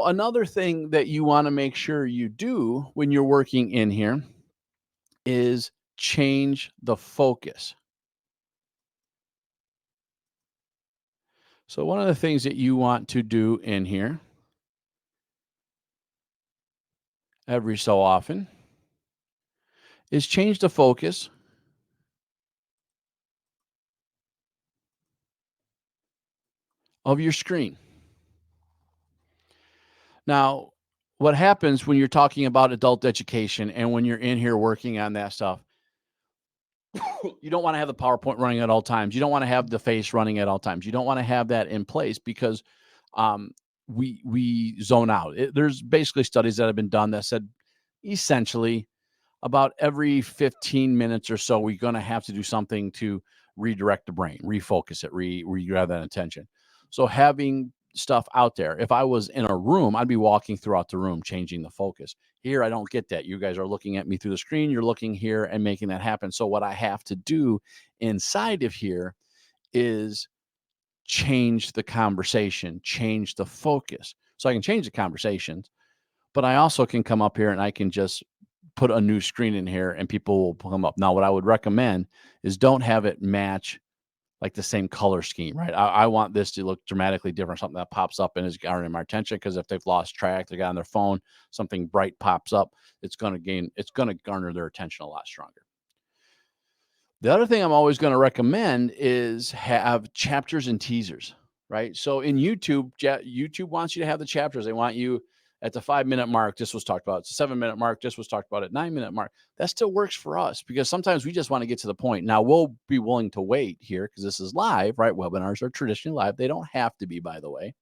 So another thing that you want to make sure you do when you're working in here is change the focus. So one of the things that you want to do in here every so often is change the focus of your screen. Now, what happens when you're talking about adult education and when you're in here working on that stuff, you don't want to have the PowerPoint running at all times. You don't want to have the face running at all times. You don't want to have that in place because um, we zone out. There's basically studies that have been done that said essentially about every 15 minutes or so, we're going to have to do something to redirect the brain, refocus it, regrab that attention. So having stuff out there, if I was in a room, I'd be walking throughout the room, changing the focus. Here, I don't get that. You guys are looking at me through the screen. You're looking here and making that happen. So what I have to do inside of here is change the conversation, change the focus. So I can change the conversations, but I also can come up here and I can just put a new screen in here and people will come up. Now, what I would recommend is don't have it match like the same color scheme, right? I want this to look dramatically different, something that pops up and is garnering my attention. Because if they've lost track, they got on their phone, something bright pops up, it's going to garner their attention a lot stronger. The other thing I'm always going to recommend is have chapters and teasers, right? So in YouTube, YouTube wants you to have the chapters. They want you at the 5-minute mark. This was talked about. It's a 7-minute mark. This was talked about at 9-minute mark. That still works for us because sometimes we just want to get to the point. Now we'll be willing to wait here because this is live, right? Webinars are traditionally live. They don't have to be, by the way.